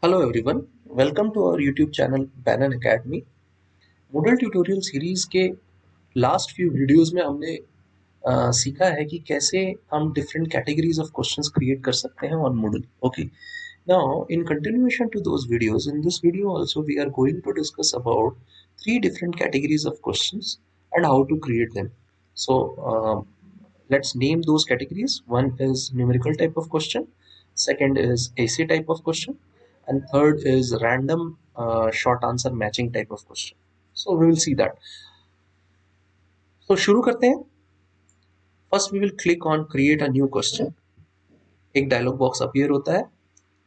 Hello everyone, welcome to our YouTube channel Banyan Academy. Model tutorial series के last few videos में हमने सीखा है कि कैसे हम different categories of questions create कर सकते हैं on Moodle. Okay. Now, in continuation to those videos, in this video also we are going to discuss about three different categories of questions and how to create them. So, let's name those categories. One is numerical type of question, second is AC type of question, and third is random short answer matching type of question. So we will see that. So शुरू करते हैं. First we will click on create a new question. एक dialogue box appear होता है.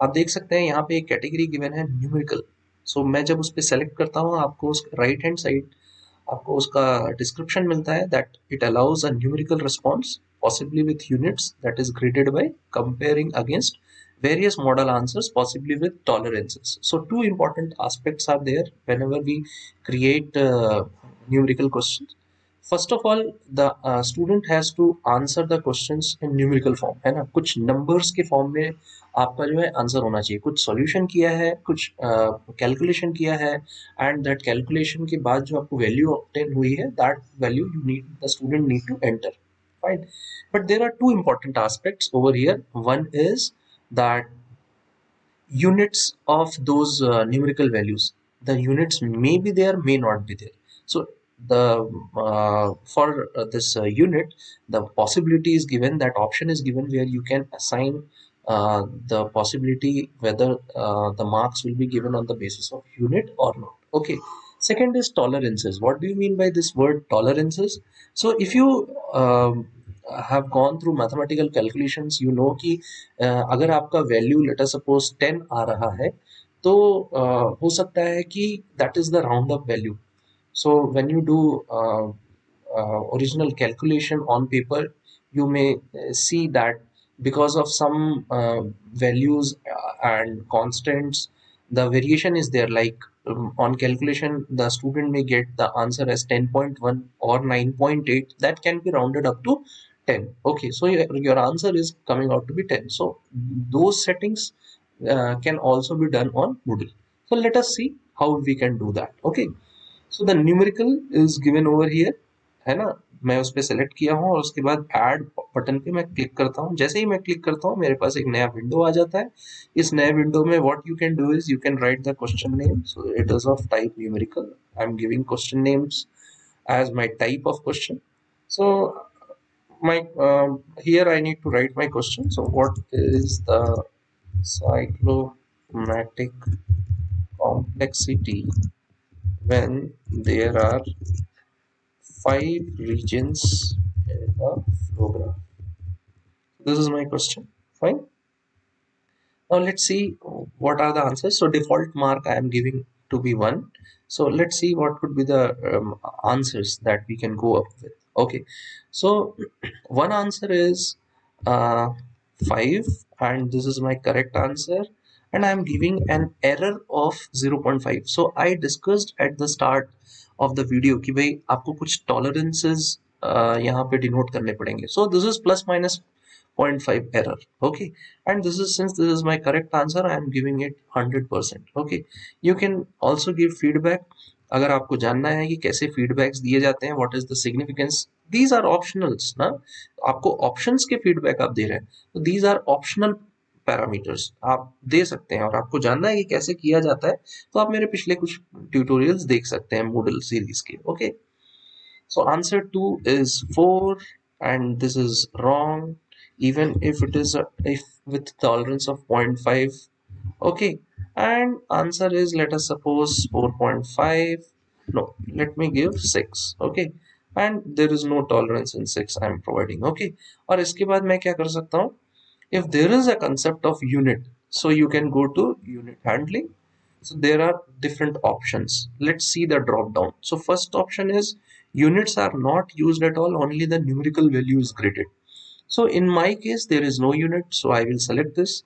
आप देख सकते हैं यहाँ पे एक कैटेगरी गिवन है न्यूमेरिकल. सो मैं जब उस पर सेलेक्ट करता हूँ आपको उस राइट हैंड साइड आपको उसका डिस्क्रिप्शन मिलता है that it allows a numerical response possibly with units that is graded by comparing against various model answers possibly with tolerances. So two important aspects are there whenever we create numerical questions. First of all, the student has to answer the questions in numerical form, है ना. कुछ numbers के form में आपका जो है answer होना चाहिए. कुछ सॉल्यूशन किया है, कुछ कैलकुलेशन किया है, एंड दैट कैलकुलेशन के बाद जो आपको वैल्यू ऑब्टेन हुई है that value you need the student need to enter. Fine. But there are two important aspects over here. One is that units of those numerical values, the units may be there, may not be there. So the for this unit, the possibility is given, that option is given where you can assign the possibility whether the marks will be given on the basis of unit or not. Okay. Second is tolerances. What do you mean by this word tolerances? So if you have gone through mathematical calculations, you know कि अगर आपका value late us suppose 10 आ रहा है तो हो सकता है कि that is the round up value. So when you do original calculation on paper, you may see that because of some values and constants, the variation is there. Like on calculation, the student may get the answer as 10.1 or 9.8. That can be rounded up to 10. Okay, so your answer is coming out to be 10. So those settings can also be done on Moodle. So let us see how we can do that. Okay. So the numerical is given over here, है ना. मैं उस पर select किया हूँ और उसके बाद ऐड बटन पे मैं क्लिक करता हूँ. जैसे ही मैं क्लिक करता हूँ मेरे पास एक नया विंडो आ जाता है. इस नए विंडो में what you can do is you can write the question name. So it is of type numerical. I am giving question names as my type of question. So my here I need to write my question. So what is the cyclomatic complexity when there are 5 regions in a flow graph? This is my question. Fine. Now let's see what are the answers. So default mark I am giving to be 1. So let's see what could be the answers that we can go up with. Okay. So one answer is uh, 5, and this is my correct answer, and I am giving an error of 0.5. So I discussed at the start of the video कि भाई आपको कुछ tolerances यहाँ पे denote करने पड़ेंगे. So this is plus minus 0.5 error. Okay, and this is, since this is my correct answer, I am giving it 100%. Okay, you can also give feedback. अगर आपको जानना है कि कैसे फीडबैक्स दिए जाते हैं, what is the significance, these are optionals ना. आपको ऑप्शंस के फीडबैक आप दे रहे हैं तो दीज आर ऑप्शनल पैरामीटर्स आप दे सकते हैं. और आपको जानना है कि कैसे किया जाता है तो आप मेरे पिछले कुछ ट्यूटोरियल्स देख सकते हैं Moodle सीरीज के. Okay, so answer 2 is 4, and this is wrong even if it is if with tolerance of 0.5. Okay, and answer is, let us suppose 4.5. No, let me give 6. Okay, and there is no tolerance in 6 I am providing. Okay, और इसके बाद मैं क्या कर सकता हूँ, if there is a concept of unit, so you can go to unit handling. So there are different options. Let's see the drop down. So first option is units are not used at all, only the numerical value is graded. So in my case there is no unit, so I will select this.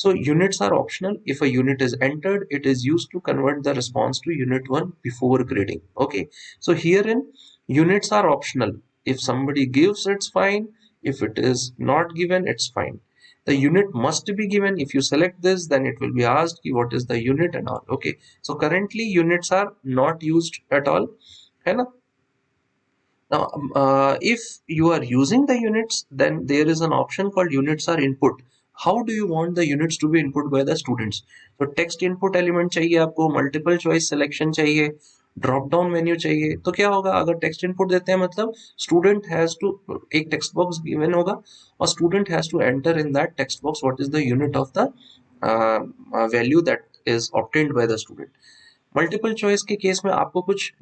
So units are optional. If a unit is entered, it is used to convert the response to unit 1 before grading. Okay, so herein units are optional. If somebody gives, it's fine. If it is not given, it's fine. the unit must be given. If you select this, then it will be asked what is the unit and all. Okay, so currently units are not used at all, है ना? Now, if you are using the units, then there is an option called units are input. How do you want the units to be input by the students? So text input element चाहिए आपको, multiple choice selection चाहिए, drop down menu चाहिए. तो क्या होगा अगर text input देते हैं, मतलब student has to, एक text box given होगा और student has to enter in that text box what is the unit of the value that is obtained by the student. Multiple choice के case में आपको कुछ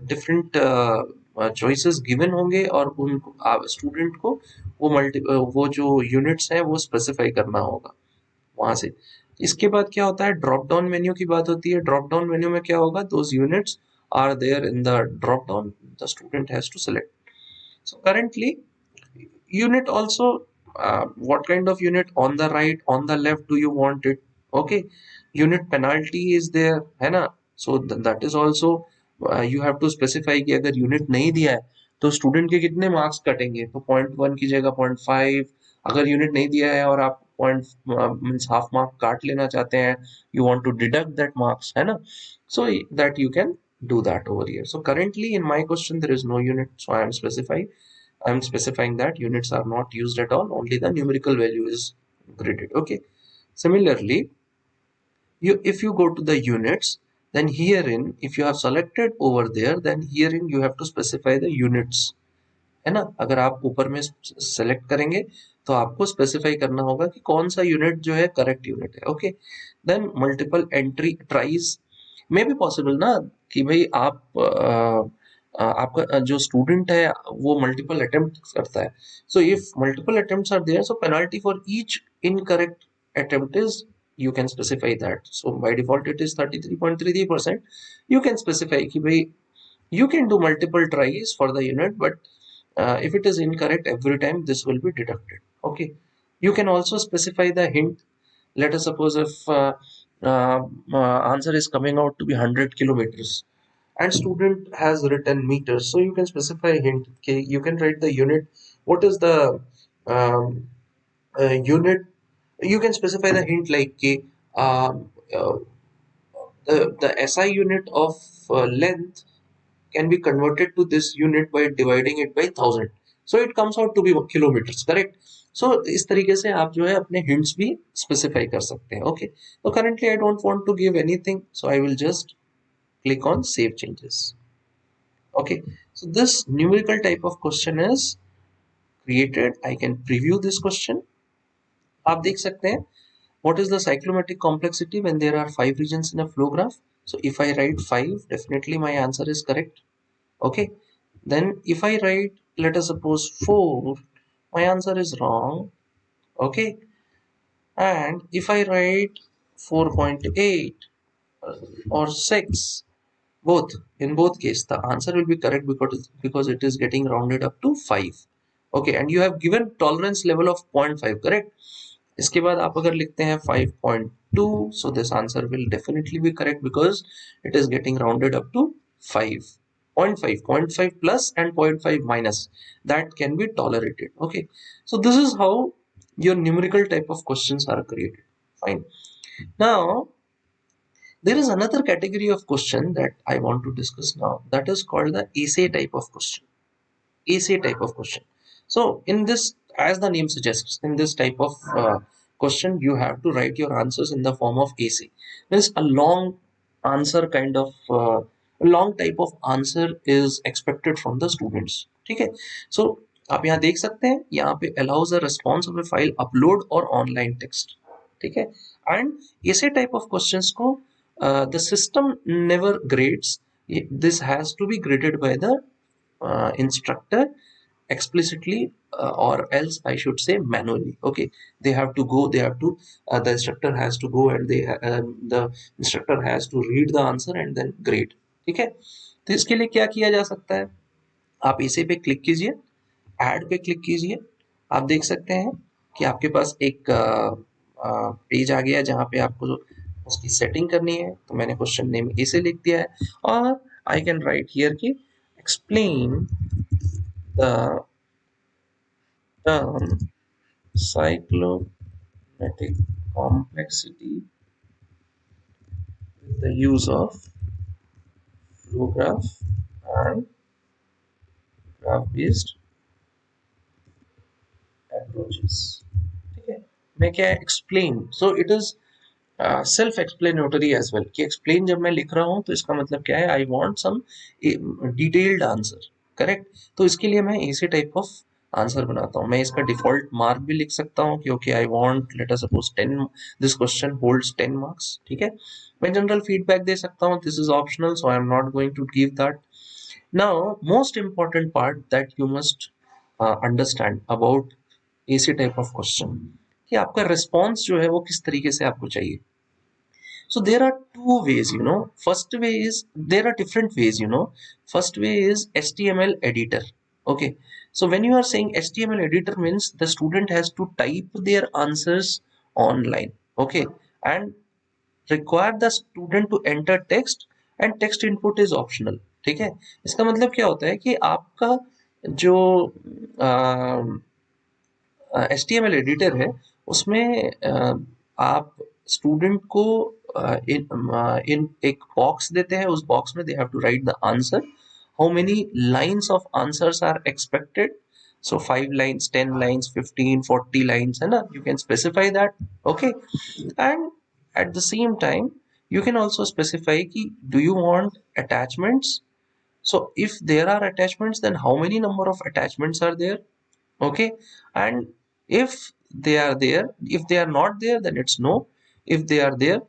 डिफरेंट चॉइसेस गिवन होंगे और उनको स्टूडेंट को वो जो यूनिट्स हैं वो स्पेसिफाई करना होगा वहां से. इसके बाद क्या होता है, ड्रॉप डाउन मेन्यू की बात होती है. ड्रॉप डाउन मेन्यू में क्या होगा, those units are there in the drop down, the student has to select. So currently unit also, what kind of unit, on the right, on the left do you want it? Okay, unit penalty is there, है ना? So that is also you have to specify कि अगर unit नहीं दिया है तो student के कितने marks कटेंगे. तो 0.1 की जगह 0.5, अगर unit नहीं दिया है और आप पॉइंट मीन्स हाफ मार्क काट लेना चाहते हैं, you want to deduct that marks, है ना? So that you can do that over here. So currently in my question there is no unit, so I'm specifying that units are not used at all, only the numerical value is graded. Okay, similarly, if you go to the units, then herein if you have selected over there, then herein you have to specify the units, है ना? अगर आप ऊपर में select करेंगे तो आपको specify करना होगा कि कौन सा यूनिट जो है करेक्ट यूनिट है. Okay, then multiple entry tries may be possible ना, कि भाई आपका जो स्टूडेंट है वो मल्टीपल अटेम्प्ट करता है. So if multiple attempts are there, so penalty for each incorrect attempt is, you can specify that. So by default it is 33.33%. You can specify कि भाई you can do multiple tries for the unit, but if it is incorrect every time, this will be deducted. Okay, you can also specify the hint. Let us suppose if answer is coming out to be 100 kilometers and student has written meters, so you can specify a hint. Okay, you can write the unit, what is the um, unit. You can specify the hint like um, uh, the SI unit of length can be converted to this unit by dividing it by 1000, so it comes out to be kilometers, correct? So इस तरीके से आप जो है अपने hints भी specify कर सकते हैं. Okay, so currently I don't want to give anything, so I will just click on save changes. Okay, so this numerical type of question is created. I can preview this question. आप देख सकते हैं what is the cyclomatic complexity when there are 5 regions in a flow graph. So if I write 5, definitely my answer is correct. Okay, then if I write, let us suppose 4, my answer is wrong. Okay, and if I write 4.8 or 6, both, in both case the answer will be correct because it is getting rounded up to 5. Okay, and you have given tolerance level of 0.5, correct? इसके बाद आप अगर लिखते हैं 5.2, so this answer will definitely be correct because it is getting rounded up to 5. 0.5 plus and 0.5 minus, that can be tolerated. Okay, so this is how your numerical type of questions are created. Fine. Now there is another category of question that I want to discuss now, that is called the essay type of question. Essay type of question. So in this, as the name suggests, in this type of question, you have to write your answers in the form of essay. Means a long answer kind of long type of answer is expected from the students. ठीक है? So आप यहाँ देख सकते हैं, यहाँ पे allows a response of a file upload or online text. ठीक है? And essay type of questions को the system never grades. This has to be graded by the instructor explicitly, or else I should say manually. Okay, they have to go, they have to the instructor has to go and the instructor has to read the answer and then grade. ठीक है? तो इसके लिए क्या किया जा सकता है, आप इसे पे क्लिक कीजिए, ऐड पे क्लिक कीजिए. आप देख सकते हैं कि आपके पास एक पेज आ गया जहाँ पे आपको उसकी सेटिंग करनी है. तो मैंने क्वेश्चन नेम इसे लिख दिया है और आई कैन राइट हियर कि explain the term cyclomatic complexity with the use of flow graph and graph based approaches. ठीक है, मैं क्या explain, so it is self explanatory as well कि एक्सप्लेन जब मैं लिख रहा हूँ तो इसका मतलब क्या है, I want some detailed answer, correct. तो इसके लिए मैं इसी टाइप ऑफ आंसर बनाता हूँ। मैं इसका डिफॉल्ट मार्क भी लिख सकता हूँ कि okay I want let us suppose 10, this question holds 10 marks, ठीक है। मैं जनरल फीडबैक दे सकता हूँ, this is optional so I am not going to give that. Now most important part that you must understand about ऐसे type of question कि आपका response जो है वो किस तरीके से आपको चाहिए। So there are two ways, you know. First way is, there are different ways, you know. First way is HTML editor. Okay. So when you are saying HTML editor means the student has to type their answers online. Okay. And require the student to enter text and text input is optional. ठीक है। इसका मतलब क्या होता है कि आपका जो HTML एडिटर है उसमें आप स्टूडेंट को इन एक बॉक्स देते हैं, उस बॉक्स में they have to write the answer, how many lines of answers are expected, so 5 lines, 10 lines, 15, 40 lines है ना, you can specify that, okay। And at the same time you can also specify कि do you want attachments, so if there are attachments then how many number of attachments are there, okay। And if they are there, if they are not there then it's no, if they are there,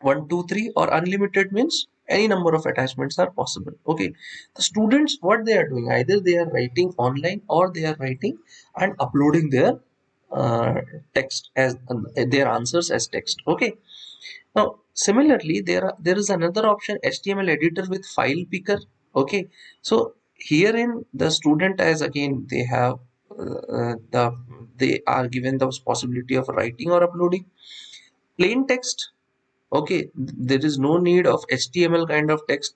1 2 3 or unlimited means any number of attachments are possible, okay। The students what they are doing, either they are writing online or they are writing and uploading their uh, text as their answers as text, okay। Now, similarly, there is another option HTML editor with file picker. Okay, so herein the student as again they have they are given the possibility of writing or uploading plain text. Okay, there is no need of HTML kind of text.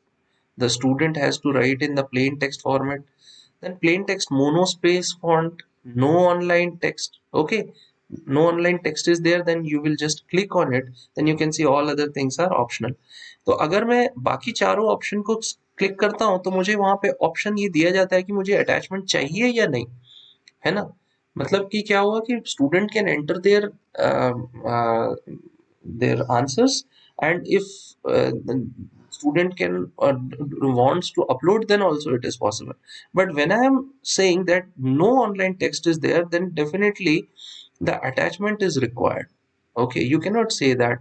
The student has to write in the plain text format. Then plain text monospace font, no online text. Okay, no online text is there, then you will just click on it, then you can see all other things are optional। तो अगर मैं बाकी चारों option को click करता हूँ तो मुझे वहां पे ऑप्शन ये दिया जाता है कि मुझे अटैचमेंट चाहिए या नहीं, है ना। मतलब कि क्या हुआ कि student can enter their answers, and if the student can wants to upload then also it is possible, but when I am saying that no online text is there then definitely the attachment is required, okay। You cannot say that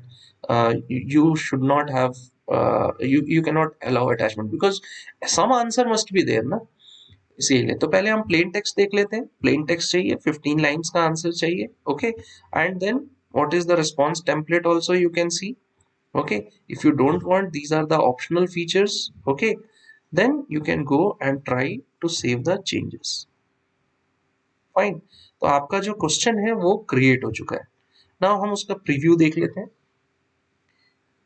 you should not have you cannot allow attachment because some answer must be there ना। इसीलिए तो पहले हम plain text देख लेते हैं। Plain text चाहिए, 15 lines का आंसर चाहिए, okay. And then what is the response template also you can see, okay। If you don't want, these are the optional features, okay, then you can go and try to save the changes, fine। तो आपका जो question है वो create हो चुका है। Now हम उसका प्रीव्यू देख लेते हैं।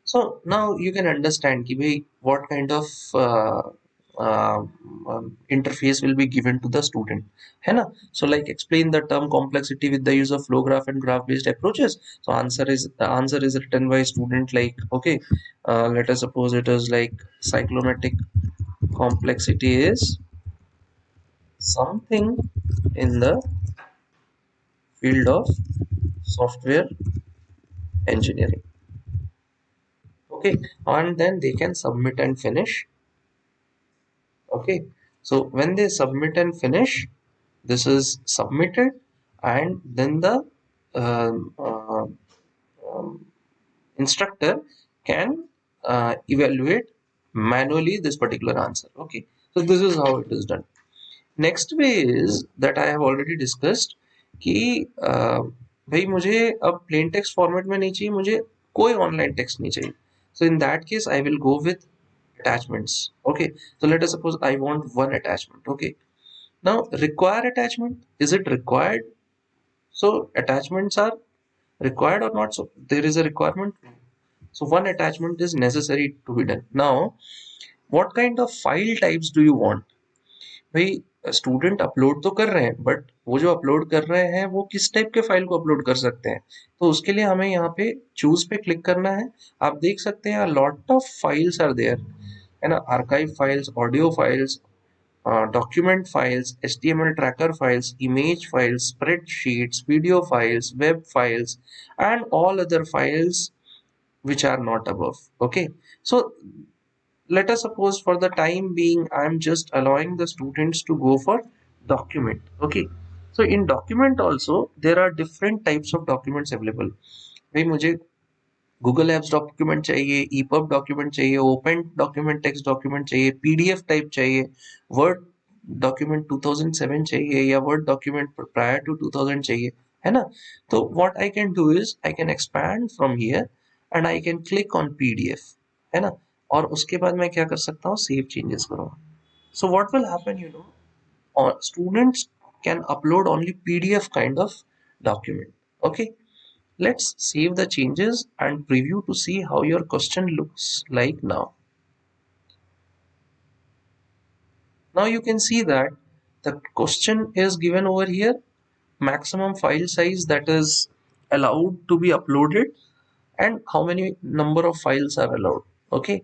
So now you can understand कि भाई what kind of interface will be given to the student, है ना। So like explain the term complexity with the use of flow graph and graph based approaches। So answer is written by student like, okay, let us suppose it is like cyclomatic complexity is something in the field of software engineering, okay। And then they can submit and finish, okay। So when they submit and finish, this is submitted, and then the um, uh, um, instructor can evaluate manually this particular answer, okay। So this is how it is done। Next way is that I have already discussed कि भाई मुझे अब plain text format में नहीं चाहिए, मुझे कोई online text नहीं चाहिए। So in that case I will go with attachments, okay। So let us suppose I want one attachment, okay। Now require attachment, is it required? So attachments are required or not, so there is a requirement, so one attachment is necessary to be done। Now what kind of file types do you want, भाई student upload तो कर रहे हैं, but वो जो upload कर रहे हैं वो किस टाइप के फाइल को अपलोड कर सकते हैं, तो उसके लिए हमें यहाँ पे चूज पे क्लिक करना है। आप देख सकते हैं lot of files are there, है ना, archive files, audio files, document files, HTML tracker files, image files, spreadsheets, video files, web files, and all other files which are not above. Okay, so let us suppose for the time being I'm just allowing the students to go for document. Okay, so in document also there are different types of documents available. भाई मुझे Google apps document चाहिए, EPUB document चाहिए, open document text document चाहिए, PDF type चाहिए, word document 2007 चाहिए, या word document prior to 2000 चाहिए, है ना। तो what I can do is I can expand from here and I can click on PDF, है ना, और उसके बाद मैं क्या कर सकता हूँ, सेव चेंजेस करूँगा। So what will happen, you know, or students can upload only PDF kind of document. Okay, let's save the changes and preview to see how your question looks like now. Now you can see that the question is given over here, maximum file size that is allowed to be uploaded, and how many number of files are allowed. Okay,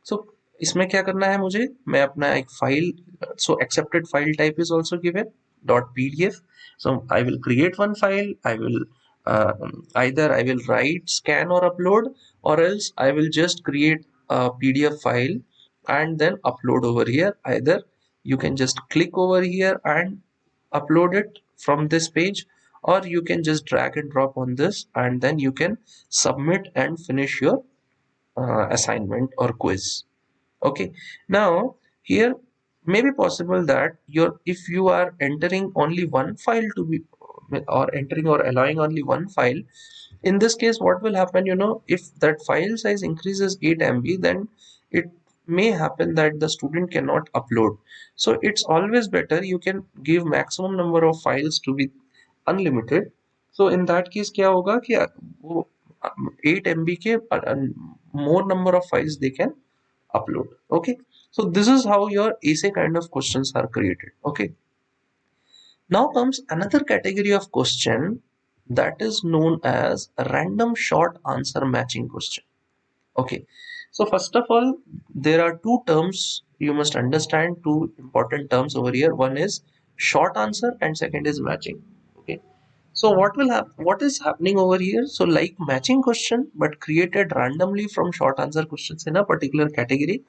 so इसमें क्या करना है मुझे, मैं अपना एक file, so accepted file type is also given .pdf. So I will create one file, I will either I will write, scan or upload, or else I will just create a PDF file and then upload over here. Either you can just click over here and upload it from this page, or you can just drag and drop on this and then you can submit and finish your assignment or quiz. Okay, now here may be possible that your, if you are entering only one file to be, or entering or allowing only one file, in this case what will happen, you know, if that file size increases 8 MB, then it may happen that the student cannot upload. So it's always better you can give maximum number of files to be unlimited. So in that case क्या होगा कि वो 8 MB के more number of files they can upload. Okay, so this is how your essay kind of questions are created. Okay, now comes another category of question that is known as random short answer matching question. Okay, so first of all, there are two terms you must understand, two important terms over here. One is short answer and second is matching. Okay, so what will happen, what is happening over here, so like matching question but created randomly from short answer questions in a particular category.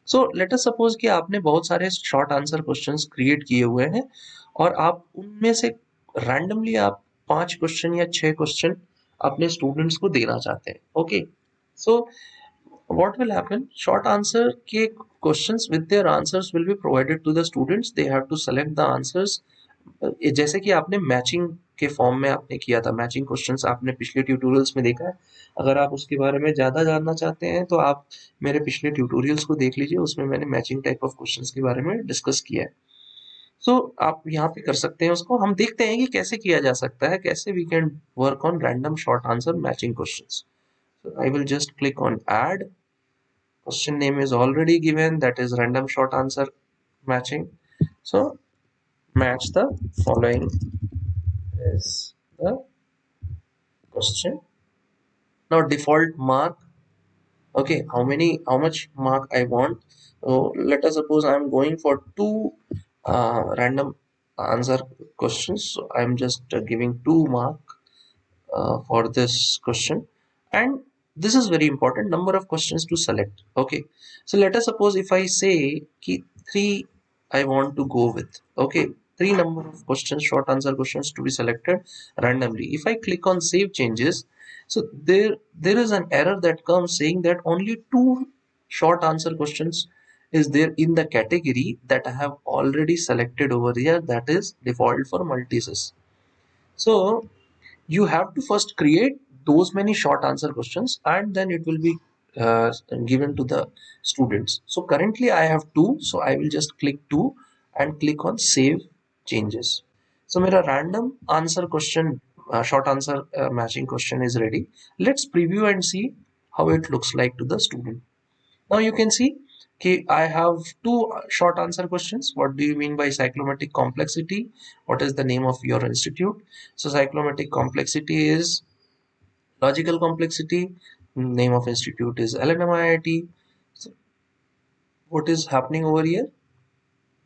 So let us suppose कि आपने बहुत सारे short answer questions create किए हुए हैं और आप उनमें से रैंडमली आप 5 क्वेश्चन या 6 क्वेश्चन अपने स्टूडेंट्स को देना चाहते हैं। Okay, so what will happen, short answer के questions with their answers will be provided to the students, they have to select the answers। जैसे कि आपने मैचिंग के फॉर्म में आपने किया था, मैचिंग क्वेश्चंस आपने पिछले ट्यूटोरियल्स में देखा है। अगर आप उसके बारे में ज़्यादा जानना चाहते हैं तो आप मेरे पिछले ट्यूटोरियल्स को देख लीजिए, उसमें मैंने मैचिंग टाइप ऑफ क्वेश्चंस के बारे में डिस्कस किया है। सो आप यहाँ पे कर सकते हैं उसको। हम देखते हैं कि कैसे किया जा सकता है, कैसे we can work on random short answer matching questions. So I will just click on add. Question name is already given, that is random short answer matching. So match the following is the question. Now default mark, okay, how much mark I want. So let us suppose I'm going for two random answer questions, so I'm just giving 2 mark for this question. And this is very important, number of questions to select. Okay, so let us suppose if I say ki 3 I want to go with. Okay, 3 number of questions, short answer questions to be selected randomly. If I click on save changes, so there is an error that comes saying that only 2 short answer questions is there in the category that I have already selected over here, that is default for multi-sys. So you have to first create those many short answer questions and then it will be given to the students. So currently I have 2, so I will just click 2 and click on save changes. So my random answer question, short answer matching question is ready. Let's preview and see how it looks like to the student. Now you can see Okay, I have two short answer questions. What do you mean by cyclomatic complexity? What is the name of your institute? So cyclomatic complexity is logical complexity. Name of institute is LNM IIT. So what is happening over here?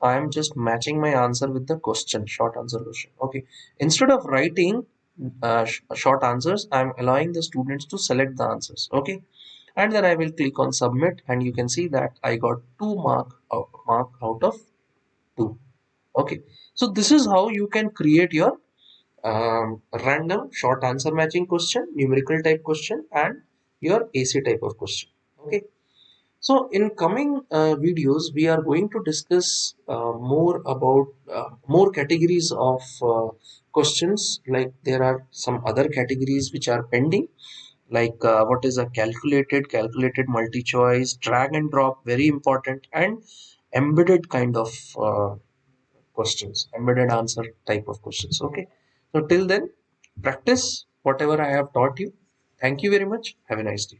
I am just matching my answer with the question, short answer question. Okay. Instead of writing short answers, I am allowing the students to select the answers. Okay. And then I will click on submit, and you can see that I got 2 mark out of 2. Okay. So this is how you can create your random short answer matching question, numerical type question, and your AC type of question. Okay. So in coming videos, we are going to discuss more about more categories of questions. Like there are some other categories which are pending, like what is a calculated multi-choice, drag and drop, very important, and embedded kind of questions, embedded answer type of questions. Okay. So till then, practice whatever I have taught you. Thank you very much. Have a nice day.